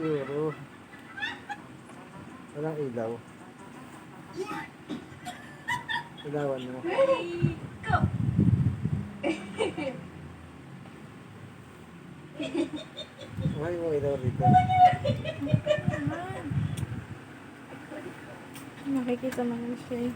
siguro. Walang ilaw. Ilawan mo. Go! Ay, mo ilaw rito. Nakikita naman siya eh.